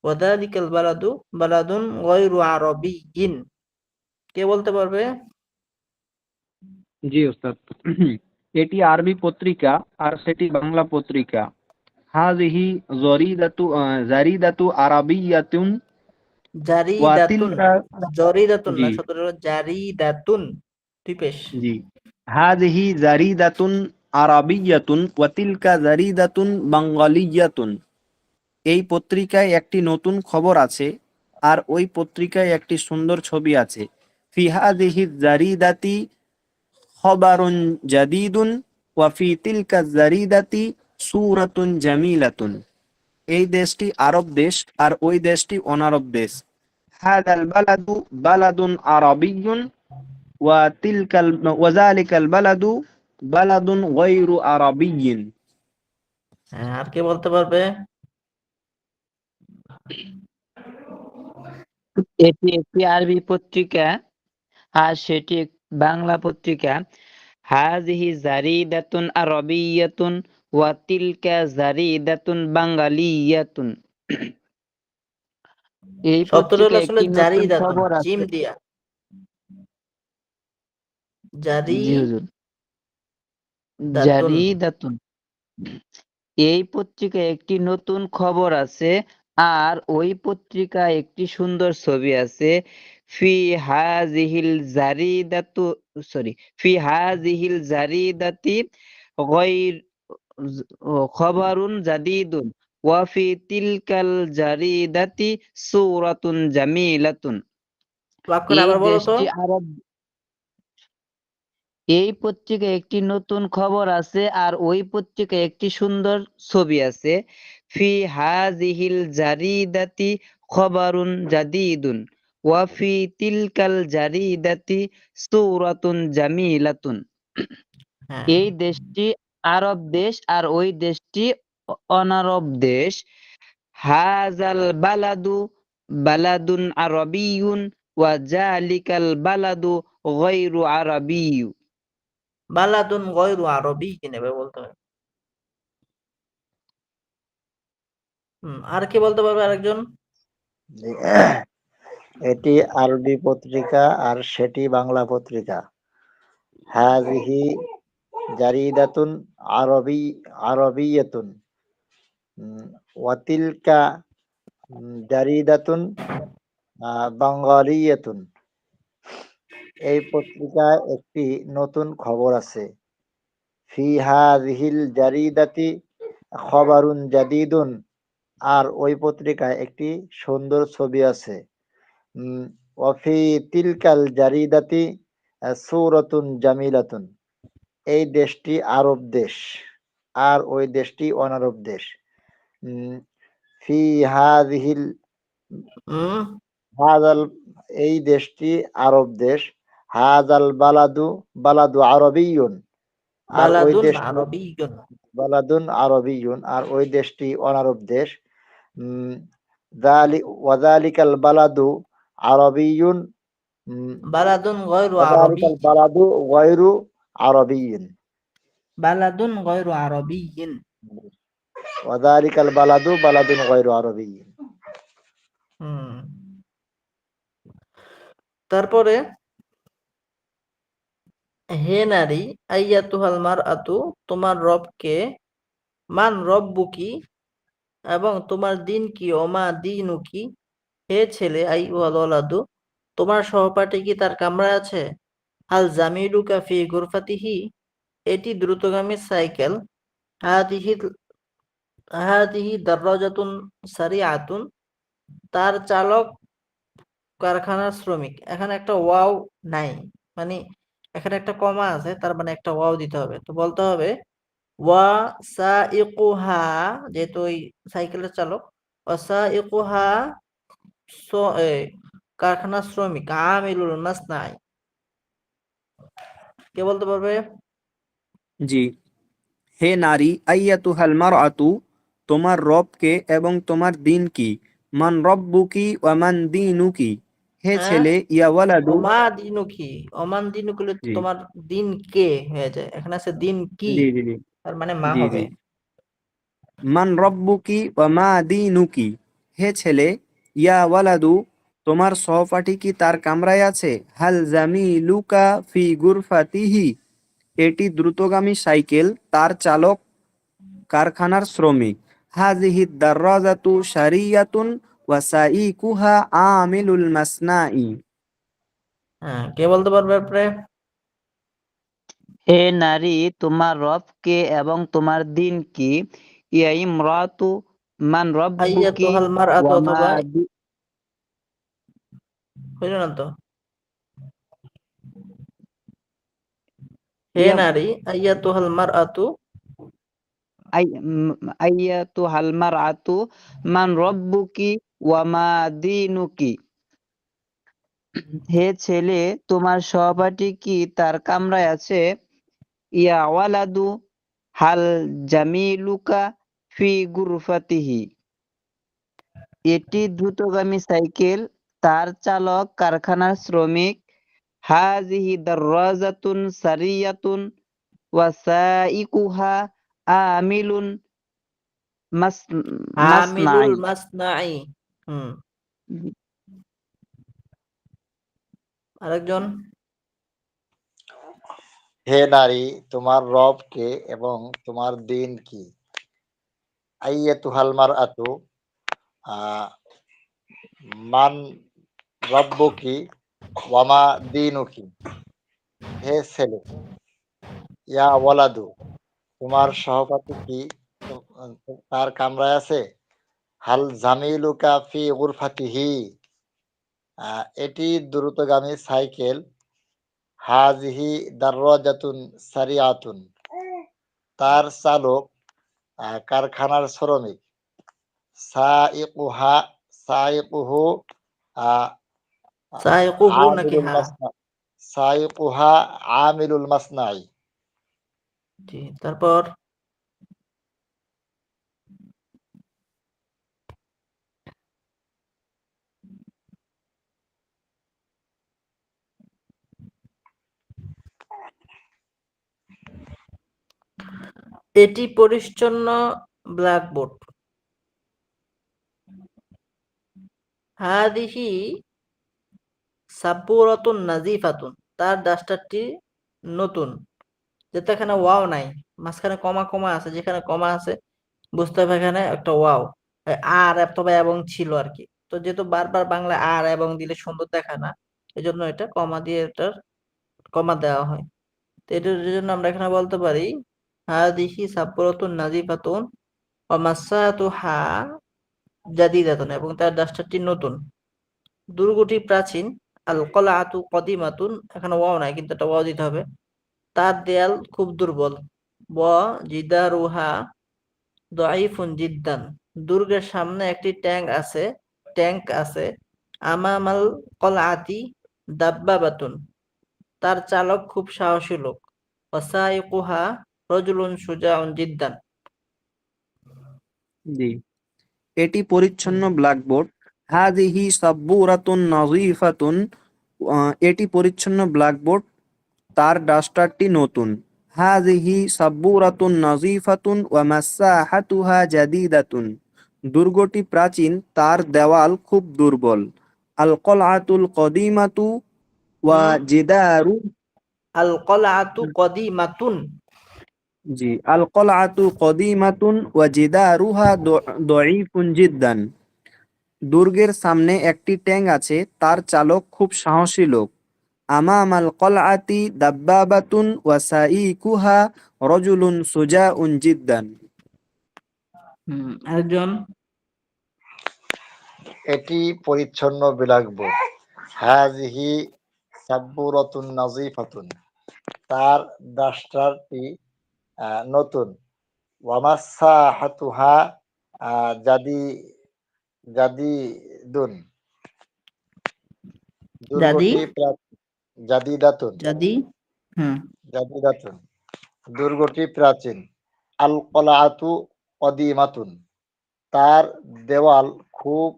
ওয়াযালিকাল বালাদু বালাদুন গায়রু আরবিয়্যিন। কে বলতে পারবে? জি ওস্তাদ। এটি আরবি পত্রিকা আর সেটি বাংলা পত্রিকা। হাযিহি জারিদাতু আরাবিয়াতুন ওয়া জারিদাতুন, তিলকা। জরিদাতুন জি না, শব্দটা হলো জারিদাতুন, দুই পেশ। জি। হাযিহি জারিদাতুন আরাবিয়াতুন ওয়া তিলকা জারিদাতুন বাঙ্গালিয়াতুন। এই পত্রিকায় একটি নতুন খবর আছে আর ওই পত্রিকায় একটি সুন্দর ছবি আছে। ফি হাযিহি জারিদাতি খবরুন জাদিদুন ওয়া ফি তিলকা জারিদাতি সূরাতুন জামিলাতুন। এই দেশটি আরব দেশ আর ওই দেশটি অনারব দেশ। হাদাল বালাদু বালাদুন আরাবিয়্যুন ওয়াযালিকাল বালাদু বালাদুন গায়রু আরাবিয়্যিন। হ্যাঁ, আর কে বলতে পারবে? এটি একটি আরবি পত্রিকা আর সেটি বাংলা পত্রিকা। হাযিহি জারিদাতুন আরাবিয়্যাতুন ওয়া তিলকা জারিদাতুন বাঙ্গালিয়্যাতুন। এই শব্দটা হলো পত্রিকায় আসলে একটি নতুন জারিদাতুন, খবর জিম আছে। দিয়া। জারি জি হুজুর। দাতুন। জারিদাতুন। এই পত্রিকায় একটি নতুন খবর আছে আর ওই পত্রিকায় একটি সুন্দর ছবি আছে। ফি হাযিহিল জারিদাতু ফি হাযিহিল জারিদাতি গায়র খবরুন জাদিদুন ওয়া ফি তিলকাল জারিদাতি সূরাতুন জামিলাতুন। বাক্যটা এই আবার বলো তো। দেশটি আরব এই পত্রিকায় একটি নতুন খবর আছে আর ওই পত্রিকায় একটি সুন্দর ছবি আছে। ফি হাযিহিল জারিদাতি খবরুন জাদিদুন ওয়া ফি তিলকাল জারিদাতি সূরাতুন জামিলাতুন। হ্যাঁ, এই দেশটি আরব দেশ আর ওই দেশটি অনারব দেশ। হাযাল বালাদু বালাদুন আরাবিয়্যুন ওয়া যালিকাল বালাদু গায়রু আরাবিয়্যু। বালাদুন গয়রু আরবি কি নেবে বলতে হবে। আর কে বলতে পারবে আরেকজন? জি। এটি আরবি পত্রিকা আর সেটি বাংলা পত্রিকা। হাযিহি জারিদাতুন আরাবিয়্যাতুন ওয়া তিলকা জারিদাতুন বাঙ্গালিয়্যাতুন। এই পত্রিকায় একটি নতুন খবর আছে। ফি হাযিহিল জারিদাতি খবরুন জাদিদুন। আর ওই পত্রিকায় একটি সুন্দর ছবি আছে। ওয়া ফি তিলকাল জারিদাতি সূরাতুন জামিলাতুন। এই দেশটি আরব দেশ আর ওই দেশটি অনারব দেশ। ফি হাযিহিল হুম হাযাল এই দেশটি আরব দেশ। হাযাল বালাদু আরাবিয়্যুন। আর ওই বালাদুন দেশটি আরবিয়্যুন। বালাদুন আরাবিয়্যুন আর ওই দেশটি অনারব দেশ। উম ওয়াযালিকাল বালাদু আরাবিয়্যুন বালাদুন গয়রু ওয়াযালিকাল আরবিয়্যিন। বালাদু গায়রু আরাবিয়্যিন। বালাদুন গয়রু আরবিয়্যিন। ওয়াযালিকাল বালাদুন গায়রু আরাবিয়্যিন। হুম তারপরে, হে নারী, আইয়াতুহাল মারআতু, তোমার রব কে? মান রব্বুকি, এবং তোমার দিন কি? ওমা দীনুকি, হে ছেলে, আইয়ুহাল ওয়ালাদু, তোমার সহপাঠী কি তার কামরায় আছে? হাল জামিলুকা ফি গুরফাতিহি, এটি দ্রুতগামী সাইকেল। হাদিহি হাদিহি দাররাজাতুন সারিআতুন, তার চালক কারখানার শ্রমিক। এখানে একটা ওয়াও নাই, মানে এখানে একটা কমা আছে, তার মানে একটা ওয়াও দিতে হবে। তো বলতে হবে ওয়া সাইকুহা, যেহেতু ওই সাইকেলের চালক, ওয়া সাইকুহা কারখানার শ্রমিক, আমিলুল মাসনাই। কে বলতে পারবে? জি। হে নারী, আইয়াতুহাল মারআতু, তোমার রব কে এবং তোমার দিন কি? মান রব্বুকি ওয়া মান দীনুকি, হে হ্যাঁ, ছেলে, ইয়া ওয়ালাদু। ওমা দিনুকি, ওমান দিনুকি হলে তো জি তোমার দিন কে হয়ে যায়, এখানে আছে দিন কি, জি জি জি তার মানে মা জি জি। হবে। মান রব্বুকি ওয়া মা দীনুকি, হে ছেলে, ইয়া ওয়ালাদু, তোমার সহপাঠী কি তার কামরায় আছে? হাল জামিলুকা ফি গুরফাতিহি, এটি দ্রুতগামী সাইকেল, তার চালক কারখানার শ্রমিক। হাযিহি দাররাজাতু শারিয়াতুন ওয়া সাইকুহা আমিলুল মাসনাই। হ্যাঁ, কে বলতে পারবে আপনি? হে নারী, তোমার রব কে এবং তোমার দিন কি? ইয়া ইমরাতু মান রব্বুকি আইয়াতুহাল মারআতু, ওয়া মা অথবা হইল না তো। হে ইয়া নারী, আইয়াতুহাল মারআতু, আইয়াতুহাল মারআতু মান রব্বুকি ওয়া মা দীনুকি। হে ছেলে, তোমার সহপাঠী কি তার কামরায় আছে? ইয়া ওয়ালাদু হাল জামিলুকা ফি গুরফাতিহি। এটি দ্রুতগামী সাইকেল, তার চালক কারখানার শ্রমিক। হাজিহি দাররাজাতুন সারিয়াতুন ওয়া সাইকুহা আমিলুন মাসনাই। আমিলুল মাসনাই। হুম, আরেকজন। হে নারী, তোমার রব কে এবং তোমার দিন কি? আইয়াতুহাল মারআতু, মান রব্বুকি ওয়ামা দীনুকি। হে ছেলে, ইয়া ওয়ালাদু, তোমার সহপাঠী কি তার কামরায় আছে? হাল জামিলুকা ফি গুরফাতিহি, এটি দ্রুতগামী সাইকেল। হাজিহি দাররাজাতুন সারিয়াতুন, তার চালক কারখানার শ্রমিক। সাইকুহা সাইকুহু আহ, সাইকুহু নাকি আমিলুল হা? মাসনা সাইকুহা আমিলুল মাসনাই। জি, তারপর এটি পরিচ্ছন্ন ব্ল্যাকবোর্ড। হাদিহি সাব্বুরাতুন নাজিফাতুন, তার ডাস্টারটি নতুন। যেটা এখানে ওয়াও নাই, মাঝখানে কমা কমা আছে, যেখানে কমা আছে বুঝতে হবে এখানে একটা ওয়াও আর অথবা এবং ছিল আর কি। তো যেহেতু বারবার বাংলা আর এবং দিলে সুন্দর দেখায় না, এই জন্য এটা কমা দিয়ে এটার কমা দেওয়া হয়। তো এটার জন্য আমরা এখানে বলতে পারি হাদিহি সাব্বুরাতুন নাজিফাতুন ওয়া মাসাতুহা জাদিদাতুন, এবং তার ডাস্টারটি নতুন। দুর্গটি প্রাচীন। আল কলাআতু কদিমাতুন, এখানে ওয়াও নাই কিন্তু এটা ওয়াও দিতে হবে। তার দেয়াল খুব দুর্বল। জিদারুহা দাঈফুন জিদ্দান, দুর্গের সামনে একটি ট্যাঙ্ক আছে। আমামাল কলআতি দাব্বাবাতুন, তার চালক খুব সাহসী লোক। ওয়াসাইকুহা রজুলুন সুজাউন জিদ্দান। জি, এটি পরিচ্ছন্ন ব্ল্যাকবোর্ড। হাযিহি সাব্বুরাতুন নাযীফাতুন, এটি পরিচ্ছন্ন ব্ল্যাকবোর্ড, তার ডাস্টারটি নতুন। হাযিহি সাব্বুরাতুন নাযীফাতুন ওয়া মাসাহাতুহা জাদীদাতুন, দুর্গটি প্রাচীন, তার দেওয়াল খুব দুর্বল। আল কলআতুল কদিমাতু ওয়া জিদারু, আল কলআতু কদিমাতুন। জি, আল কলআতু কদিমাতুন ওয়া জিদারুহা দঈফুন জিদ্দান, দুর্গের সামনে একটি ট্যাঙ্ক আছে, তার চালক খুব সাহসী লোক। আমামাল কলআতি দাব্বাবাতুন ওয়া সাইকুহা রজুলুন সুজাউন জিদ্দান। আরেকজন। এটি পরিচ্ছন্ন ব্ল্যাকবোর্ড। হাজিহি সাব্বুরাতুন নাজিফাতুন, তার ডাস্টারটি নতুন। ওয়ামাসাহাতুহা জাদি জাদিদুন, জাদি দুর্গটি জাদিদাতুন জাদি হুম জাদিদাতুন, দুর্গটি প্রাচীন। আল কলাআতু কদিমাতুন, তার দেওয়াল খুব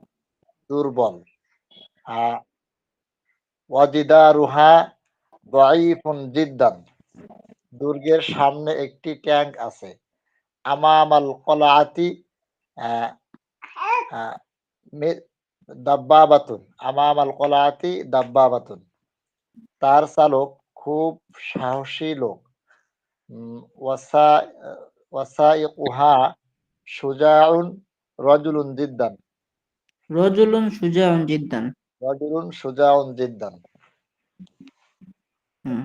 দুর্বল। আহ, ওয়াজিদারুহা দাঈফুন জিদ্দান, দুর্গের সামনে একটি ট্যাঙ্ক আছে। আমামাল কলাআতি আহ, আহ, মে- দাব্বাবাতুন, আমামাল কলাআতি দাব্বাবাতুন, তার চালক খুব সাহসী লোক। ওয়াসা ওয়াসাইকুহা সুজাউন রজুলুন জিদ্দান, রজুলুন সুজাউন জিদ্দান। রজুলুন সুজাউন জিদ্দান। হুম,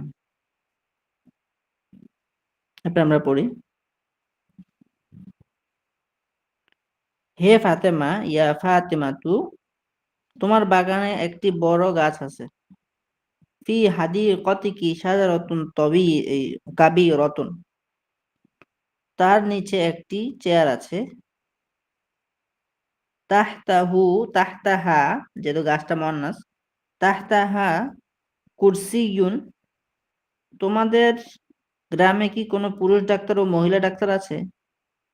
এরপর আমরা পড়ি। হে ফাতেমা, ইয়া ফাতেমাতু, তোমার বাগানে একটি বড় গাছ আছে। ফি হাদিকতিকি শাজারাতুন কাবীরাতুন, তার নিচে একটি চেয়ার আছে। তাহতাহা, যেহেতু গাছটা মুয়ান্নাস, তাহতাহা কুরসিয়ুন, তোমাদের গ্রামে কি কোনো পুরুষ ডাক্তার ও মহিলা ডাক্তার আছে?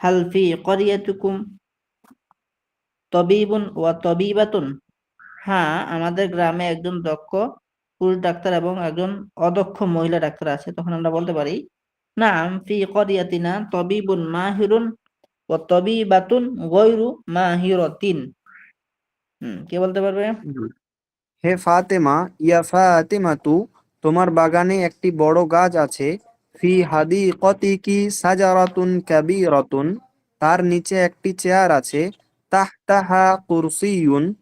হাল ফি ক্বরিয়াতিকুম তবিবুন ওয়া তবিবাতুন, হ্যাঁ আমাদের গ্রামে একজন দক্ষ পুরুষ ডাক্তার এবং একজন অদক্ষ মহিলা ডাক্তার আছে। তখন আমরা বলতে পারি নাম ফি ক্বরিয়াতিনা তবিবুন মাহিরুন ওয়া তবিবাতুন গায়রু মাহিরাতিন। কে বলতে পারবে? হে ফাতেমা, ইয়া ফাতেমাতু, তোমার বাগানে একটি বড় গাছ আছে। ফি হাদিকতিকি সাজারাতুন কাবীরাতুন, তার নিচে একটি চেয়ার আছে। তাহতাহা কুরসিয়ুন,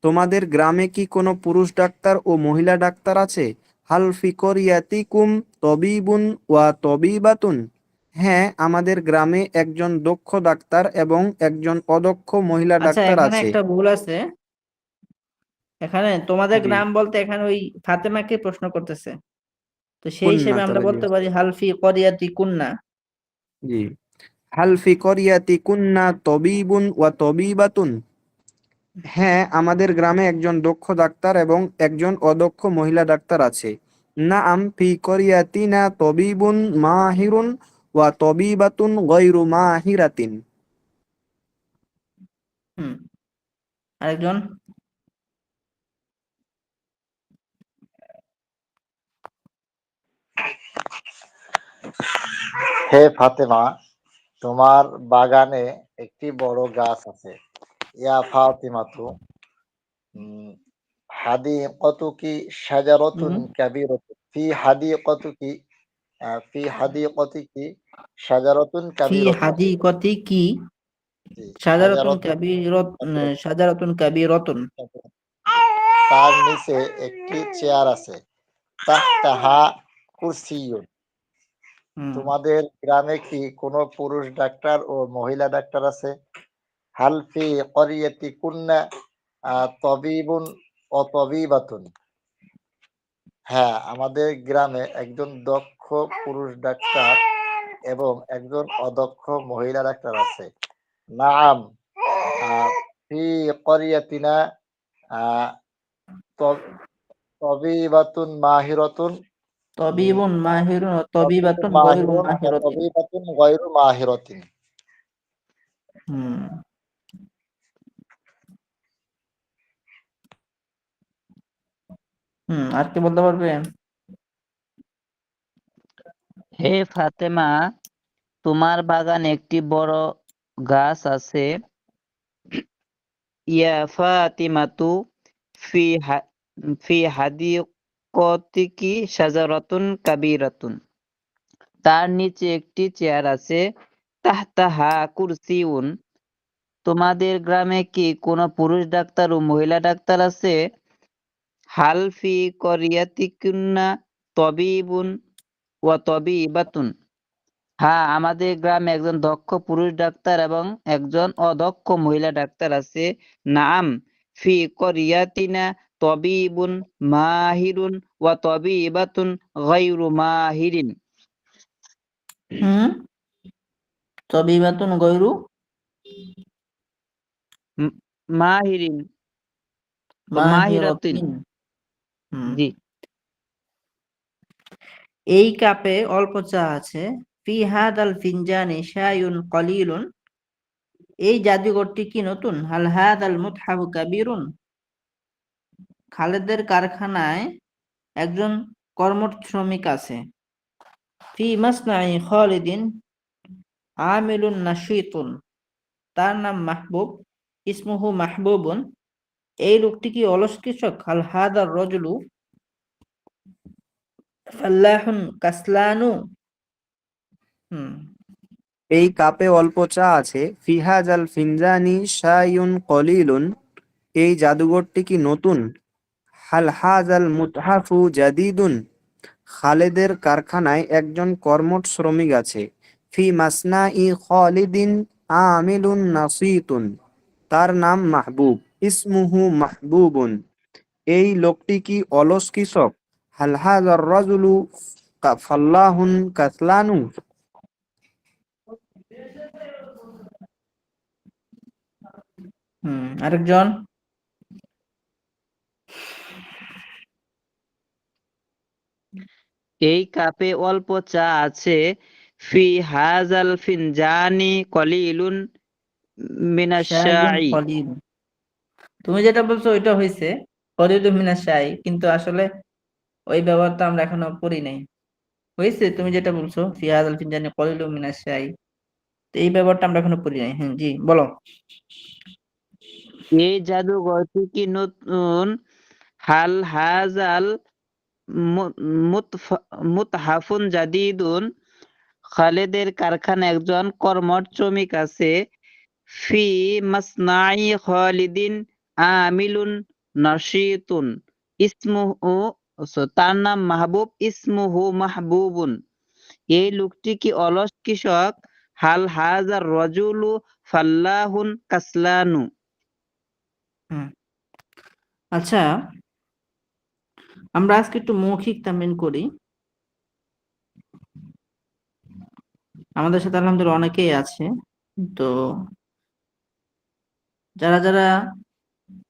তোমাদের গ্রামে কি কোনো পুরুষ ডাক্তার ও মহিলা ডাক্তার আছে? হাল ফি করিয়াতিকুম তবিবুন ওয়া তবিবাতুন, হ্যাঁ আমাদের গ্রামে একজন দক্ষ ডাক্তার এবং একজন অদক্ষ মহিলা আচ্ছা, ডাক্তার এখানে আছে। একটা ভুল আছে। এখানে তোমাদের জি, গ্রাম বলতে এখানে ওই ফাতেমাকে প্রশ্ন করতেছে, তো সেই কুন্না হিসেবে আমরা তাহলে, জি বলতে পারি হালফি করিয়াতি কুন্না। জি। হাল ফি করিয়াতিকুন্না তবিবুন ওয়া তবিবাতুন, হ্যাঁ আমাদের গ্রামে একজন দক্ষ ডাক্তার এবং একজন অদক্ষ মহিলা ডাক্তার আছে। নাআম ফি করিয়াতিনা তবিবুন মাহিরুন ওয়া তবিবাতুন গায়রু মাহিরাতিন। হুম, আরেকজন। হে ফাতেমা, তোমার বাগানে একটি বড় গাছ আছে। ইয়া ফাতিমাতু হাদিকতুকি শাজারাতুন হুম, কাবীরাতুন ফি হাদিকতুকি ফি হাদিকতিকি শাজারাতুন ফি কাবীরাতুন। হাদিকতি কি জি, শাজারাতুন শাজারাতুন কাবীরাত কাবীরাতুন। শাজারাতুন কাবীরাতুন। তার নিচে একটি চেয়ার আছে। তাহতাহা কুরসিয়ুন, হুম, তোমাদের গ্রামে কি কোনো পুরুষ ডাক্তার ও মহিলা ডাক্তার আছে? হাল ফি করিয়াতিকুন্না তবিবুন ও তবিবাতুন, হ্যাঁ আমাদের গ্রামে একজন দক্ষ পুরুষ ডাক্তার এবং একজন অদক্ষ মহিলা ডাক্তার আছে। নাআম ফি করিয়াতিনা আহ, ত- তবিবাতুন মাহিরাতুন তবিবুন মাহিরুন ও তবিবুন তবিবাতুন গায়রু মাহিরুন ওয়া মাহিরাতিন। তবিবাতুন গায়রু মাহিরাতিন। হুম, আর কি বলতে পারবে? হে ফাতেমা, তোমার বাগানে একটি বড় গাছ আছে। ইয়া ফাতিমাতু ফি হা- ফি হাদিকতিকি শাজারাতুন কাবীরাতুন, তার নিচে একটি চেয়ার আছে। তাহতাহা কুরসিউন, তোমাদের গ্রামে কি কোনো পুরুষ ডাক্তার ও মহিলা ডাক্তার আছে? হাল ফি করিয়াতিকুন্না তবিবুন ওয়া তবিবাতুন, হ্যাঁ আমাদের গ্রামে একজন দক্ষ পুরুষ ডাক্তার এবং একজন অদক্ষ মহিলা ডাক্তার আছে। নাম ফি করিয়াতিনা তবিবুন মাহিরুন ওয়া তবিবাতুন গায়রু মাহিরিন। হুম, তবিবাতুন গায়রু ম- মাহিরিন বা মাহিরাতিন। মাহিরাতিন। হুম, জি। এই কাপে অল্প চা আছে। ফি হাদাল ফিনজানি শায়ুন কলিলুন, এই জাদুঘরটি কি নতুন? হাল হাদাল মুতহাফু কাবীরুন, খালেদের কারখানায় একজন কর্মঠ শ্রমিক আছে। ফি মাসনাই খালিদিন আমিলুন নাশীতুন, তার নাম মাহবুব, ইসমুহু মাহবুবুন, এই লোকটি কি অলস কৃষক? হাল হাদার রজুলু ফাল্লাহুন কাসলানু। হুম, এই কাপে অল্প চা আছে। ফিহাজাল ফিনজানি শাইউন কলিলুন, এই জাদুঘরটি কি নতুন? হাল হাজাল মুতহাফু জাদিদুন, খালেদের কারখানায় একজন কর্মঠ শ্রমিক আছে। ফি মাসনাই খালিদিন আমিলুন নাসিতুন, তার নাম মাহবুব, ইসমুহু মাহবুবুন, এই লোকটি কি অলস কৃষক? হাল হাজার রাজুলু ফাল্লাহুন কাসলানু। আরেকজন। এই কাপে অল্প চা আছে। ফি হাজাল ফিনজানি কলিলুন মিনাশ শাইউন শাই। কলিল। তুমি যেটা বলছো ওইটা হয়েছে কলিলু মিনাশ শাই, কিন্তু আসলে ওই ব্যবহারটা আমরা এখনো করি নাই। হয়েছে তুমি যেটা বলছো ফিয়াজ আল ফিনজানি কলিলু মিনাশ শাই, তো এই ব্যবহারটা আমরা এখনো করি নাই। হ্যাঁ জি বলো। এই জাদুঘরটি কি নতুন? হাল হাজাল মু- মুতফা- মুতহাফুন জাদিদুন। খালেদের কারখানা একজন কর্মঠ শ্রমিক আছে। ফি মাসনাই খালিদিন আমিলুন নাশিতুন। ইসমুহু, তার নাম মাহবুব। ইসমুহু মাহবুবুন। এই লোকটি কি অলস কৃষক? হাল হাজার রজুলু ফাল্লাহুন কাসলানু। হুম, আচ্ছা আমরা আজকে একটু মৌখিক তামিল করি। আমাদের সাথে আলহামদুলিল্লাহ অনেকেই আছে, তো যারা যারা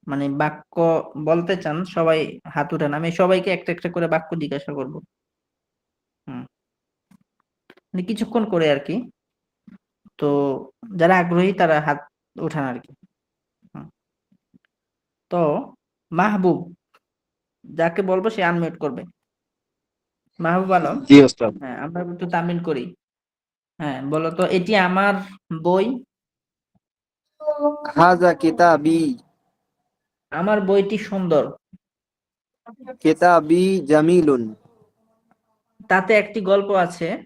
মানে বাক্য বলতে চান সবাই হাত উঠান, আমি সবাইকে একটা একটা করে বাক্য জিজ্ঞাসা করব। হুম, মানে কিছুক্ষণ করে আর কি। তো যারা আগ্রহী তারা হাত উঠান আর কি। হুম, তো মাহবুব, যাকে বলবো সে আনমিউট করবে। মাহবুব আলম, জি ওস্তাদ। হ্যাঁ আমরা একটু তামিল করি। হ্যাঁ বলো তো, এটি আমার বই। হাজা কিতাবি। আমার বইটি সুন্দর। কিতাবি জামিলুন। তাতে একটি গল্প আছে।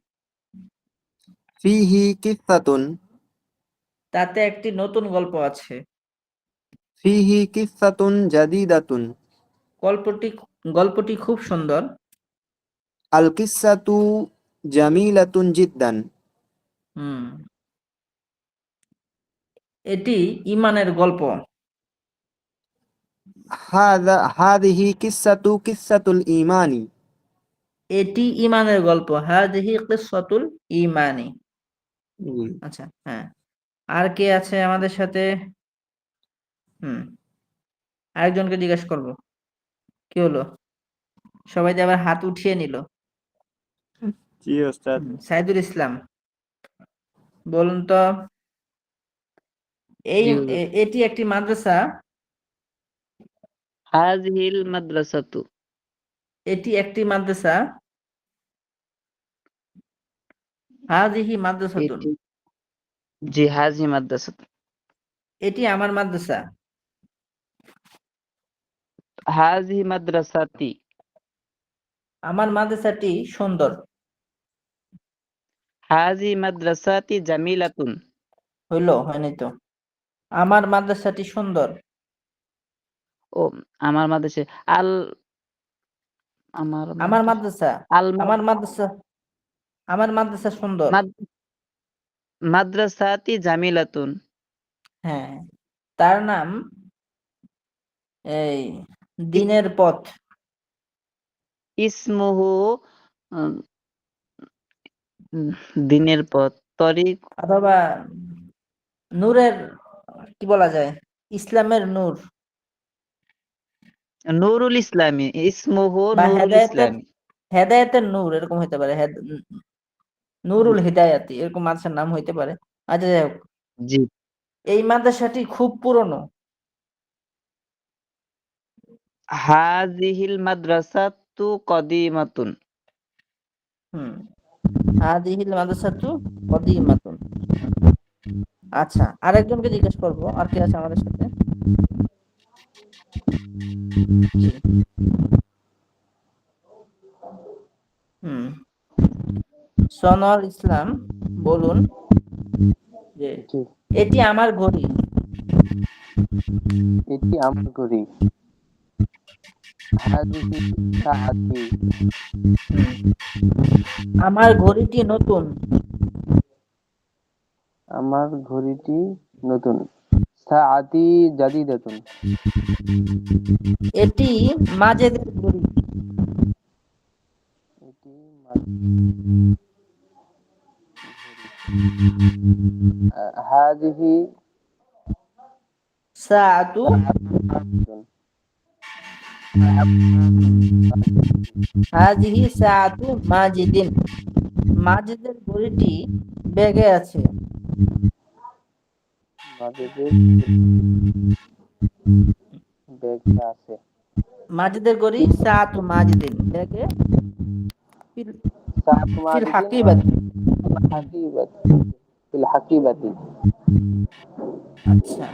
ফিহি কিসসাতুন। তাতে একটি নতুন গল্প আছে। ফিহি কিসসাতুন জাদিদাতুন। গল্পটি গল্পটি খুব সুন্দর। আল কিসসাতু জামিলাতুন জিদ্দান। হুম, এটি ইমানের গল্প। হাদিহি কিসসাতুল ঈমানি। এটি ইমানের গল্প। হাযিহি কিসসাতুল ঈমানি। জি। আচ্ছা হ্যাঁ, আর কে আছে আমাদের সাথে? হুম, আরেকজনকে জিজ্ঞেস করব। কি হলো, সবাই যে আবার হাত উঠিয়ে নিল। জি ওস্তাদ। সাইদুল ইসলাম, বলুন তো, এই জি হুজুর। এটি একটি মাদ্রাসা। হাযিহিল মাদ্রাসাতু। এটি একটি মাদ্রাসা। হাযিহি মাদ্রাসাতুন। এটি, জি হাযিহি মাদ্রাসাতু। এটি আমার মাদ্রাসা। হাযিহি মাদ্রাসাতি। আমার মাদ্রাসাটি সুন্দর। হাযিহি মাদ্রাসাতি জামিলাতুন। হইলো, হয়নি তো। আমার মাদ্রাসাটি সুন্দর। ও, আমার মাদ্রাসা আল আমার আমার মাদ্রাসা মাদ্রাসা আল আমার মাদ্রাসা আমার মাদ্রাসা সুন্দর। মাদ্রাসাতি জামিলাতুন। হ্যাঁ, তার নাম এই ইস- দিনের পথ, ইসমুহু উম, উম, দিনের পথ, তরিক অথবা নূরের, কি বলা যায়, ইসলামের নূর, নুরুল ইসলামী। ইসমুহু বা নুরুল হেদায়েতের ইসলামী। হেদায়েতের নূর এরকম হতে পারে। নুরুল হিদায়াতি এরকম মাদ্রাসার নাম হইতে পারে। আচ্ছা যাই হোক, জি। এই মাদ্রাসাটি খুব পুরনো। হাযিহিল মাদ্রাসাতু কদিমাতুন। হুম, হাদিহিল মাদ্রাসাতু কদিমাতুন। আচ্ছা আরেকজনকে জিজ্ঞেস করব, আর কে আছে আমাদের সাথে? জি, হুম, সনোয়ার ইসলাম, বলুন যে জি, এটি আমার ঘড়ি। এটি আমার ঘড়ি। হাদিহি সাআতি। হুম, আমার ঘড়িটি নতুন। আমার ঘড়িটি নতুন। সাআতি জাদিদাতুন। এটি মাজেদের ঘড়ি। এটি হাদিহি সাআতু সাআতুন। হাজিহি সাআতু মাজিদিন, মাজিদের ঘড়িটি ব্যাগে আছে। মাজিদের ব্যাগে আছে। মাজিদের ঘড়ি সাআতু মাজিদিন ব্যাগে ফিল সাত ফিল মাজিদিন হাকিবাতি। হাকিবাতি ফিল হাকিবাতি। আচ্ছা,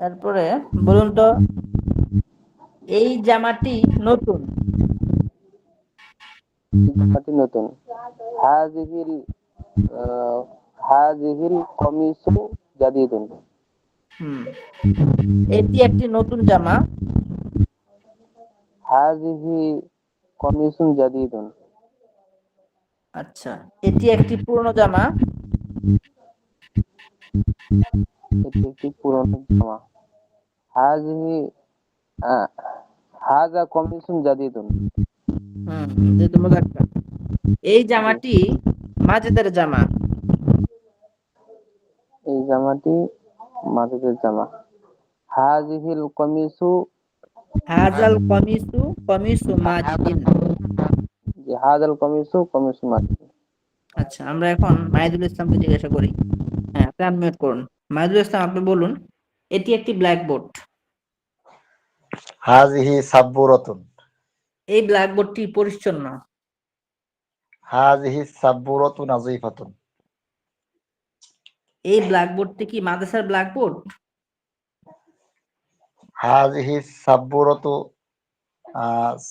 তারপরে বলুন তো, এই জামাটি নতুন। জামাটি নতুন। হাজিহিল হাজিহিল কমিসু জাদিদুন। হুম, এটি একটি নতুন জামা। হাজিহি কমিসুন জাদিদুন। আচ্ছা, এটি একটি পুরনো জামা। এটি একটি পুরনো জামা। হাজিহি হাজা কমিসুন জাদিদুন। যেহেতু মুজাক্কার। এই জামাটি মাজিদের জামা। এই জামাটি মাজিদের জামা। হাজিহিল কমিসু হাজাল কমিসু কমিসু মাজিদিন। হাজাল কমিসু কমিসু মাজিদিন। আচ্ছা, আমরা এখন মাহিদুল ইসলামকে জিজ্ঞাসা করি। হ্যাঁ, আপনি আনমিউট করুন। মাহিদুল ইসলাম, আপনি বলুন, এটি একটি ব্ল্যাকবোর্ড। হাজিহি সাব্বুরাতুন। এই ব্ল্যাকবোর্ডটি পরিচ্ছন্ন। হাজিহি সাব্বুরাতু নাযিফাতুন। এই ব্ল্যাকবোর্ডটি কি মাদ্রাসার ব্ল্যাকবোর্ড? হাজিহি সাব্বুরাতু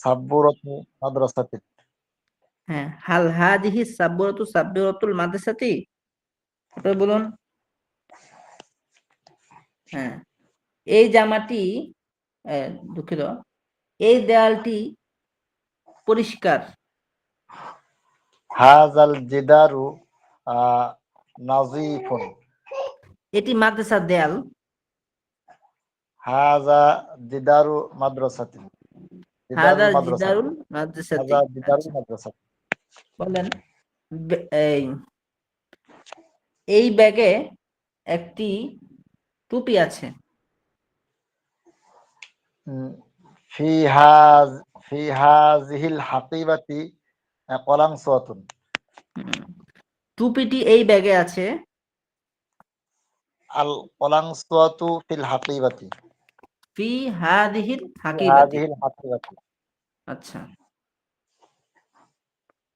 সাব্বুরাতু মাদ্রাসাতিন। হ্যাঁ, হাল হাদিহি সাব্বুরাতু সাব্বিরাতুল মাদ্রাসাতি, আপনি বলুন। হ্যাঁ, এই জামাটি দুঃখিত, এই দেয়ালটি পরিষ্কার। হাজাল জিদারু নাযিফুন। এটি মাদ্রাসার দেয়াল। হাজা জিদারু মাদ্রাসাতিন। জিদারুল হাদা মাদ্রাসা। জিদারুল মাদ্রাসাতি। হাজা জিদারুল আচ্ছা, মাদ্রাসা। বলেন, এই এই ব্যাগে একটি টুপি আছে। ফি হাজ ফি হাজিহিল হাকিবাতি কলাংসুয়াতুন। হুম, টুপিটি এই ব্যাগে আছে। আল কলাংসুয়াতু ফিল হাকিবাতি। ফি হাদিহিল ফি হাকিবাতি। হাজিহিল হাকিবাতি। আচ্ছা,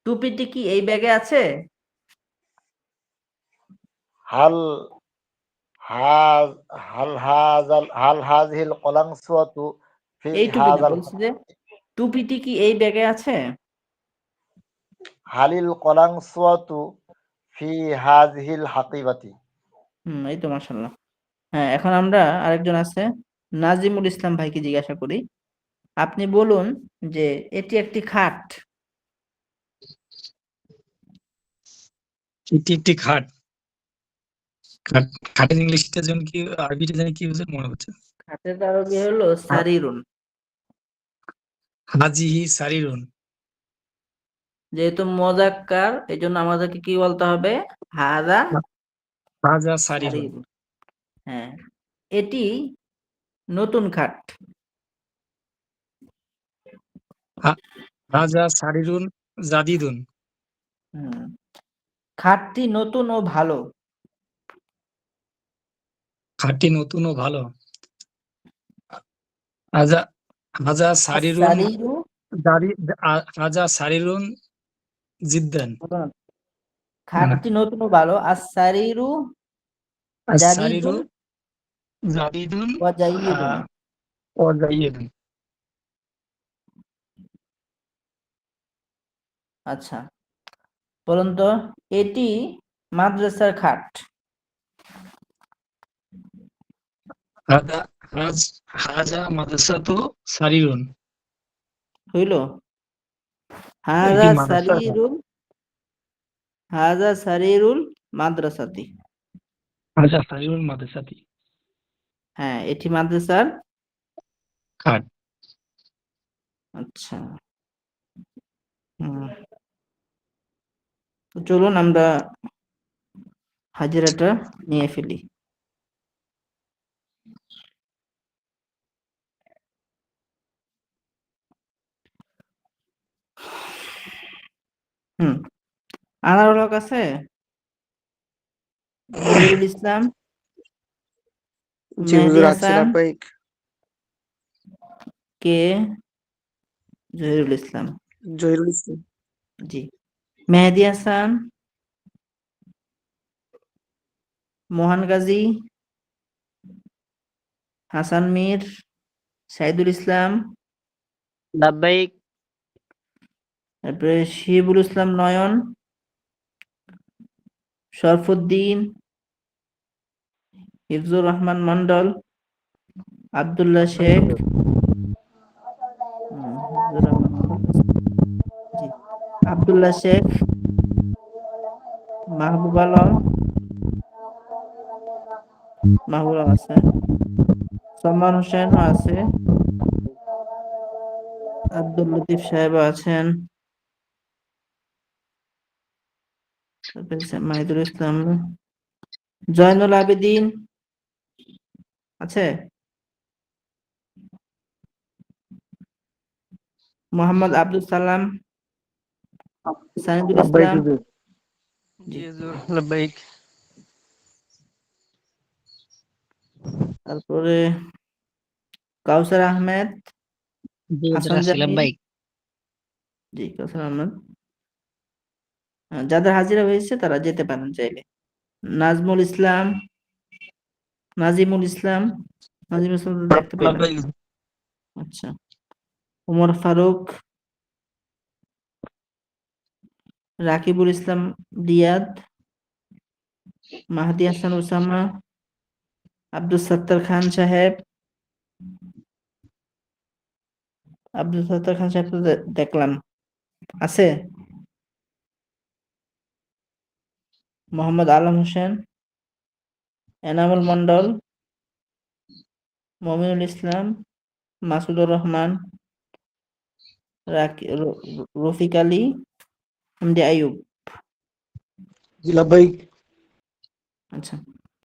টুপিটি কি এই ব্যাগে আছে? হাল হাজ হাল হাজিহিল কলাংসুয়াতু ফি এই টুপি না, হাজাল বলছি যে টুপিটি কি এই ব্যাগে আছে? হালিল কলাংসুয়াতু ফি হাজিহিল হাকিবাতি। এই তো, মাশাআল্লাহ। হ্যাঁ, এখন আমরা আরেকজন আছে, নাজিমুল ইসলাম ভাইকে জিজ্ঞাসা করি। আপনি বলুন যে এটি একটি খাট। এটি একটি খাট। খাটের ইংলিশটা যেন কি, আরবিটা জানি কি বুঝে মনে হচ্ছে। খাটের আরবি হলো সারিরুন। হাজিহি সারিরুন। যেহেতু মুযাক্কার, এই জন্য আমাদেরকে কি বলতে হবে? হাযা হাজা সারিরুন। সারিরুন। হ্যাঁ, এটি নতুন খাট। হাজা সারিরুন জাদিদুন। হুম, খাটটি নতুন ও ভালো। খাটটি নতুন ও ভালো। হাজা হাজা সারিরুন সারিরু, হাজা সারিরুন জিদ্দান। খাটটি নতুন ও ভালো। আর সারিরু সারিরু জাদিদুন জাদিদুন ওয়া জাইয়িদুন। ও জাইয়িদুন। আচ্ছা, বলুন তো, এটি মাদ্রাসার খাট। হাজা মাদ্রাসাতু সারিরুন। হইল? এটি মাদ্রাসার খাট। হাযা সারিরুল মাদ্রাসাতি। হাজা সারিরুল মাদ্রাসাতি। হ্যাঁ, এটি মাদ্রাসার খাট। আচ্ছা। তো চলুন আমরা হাজিরাটা নিয়ে ফেলি। হুম, আনারুল হক আছে, জহিরুল ইসলাম, জি মেহেদি হুজুর আছি হাসান, লাব্বাইক। কে? জহিরুল ইসলাম, জহিরুল ইসলাম। জি। মেহেদি হাসান, মোহন গাজী, হাসান মীর, সাইদুল ইসলাম, লাব্বাইক। তারপরে শিবুল ইসলাম নয়ন, শরফুদ্দিন, হিফজুর রহমান মন্ডল, আব্দুল্লাহ শেখ, হিফজুর রহমান মন্ডল আছে, জি। আব্দুল্লাহ শেখ, মাহবুব আলম, মাহবুব আলম আছে, সলমান হোসেনও আছে, আব্দুল লতিফ সাহেব আছেন, তারপরে মাহিদুল ইসলাম, জয়নুল আবেদিন আছে, মোহাম্মদ আব্দুল সালাম, সানিদুল লাব্বাইক ইসলাম, হুজুর। জি। জি হুজুর লাব্বাইক। তারপরে কাউসার আহমেদ, জি হুজুর হাসান আছি জামিল, লাব্বাইক। জি কাউসার আহমেদ। যাদের হাজিরা হয়েছে তারা যেতে পারেন চাইলে। নাজমুল ইসলাম, নাজিমুল ইসলাম, নাজিমুল ইসলাম তো দেখতে পেলাম। লাব্বাইক। আচ্ছা, ওমর ফারুক, রাকিবুল ইসলাম রিয়াদ, মাহদি হাসান ওসামা, আব্দুল সত্তার খান সাহেব, আব্দুল সত্তার খান সাহেব তো দেখলাম আছে, মোহাম্মদ আলম হোসেন, এনামুল মন্ডল, মমিনুল ইসলাম, মাসুদুর রহমান, রফিক আলী, এমডি আইয়ুব। জি লাব্বাইক। আচ্ছা।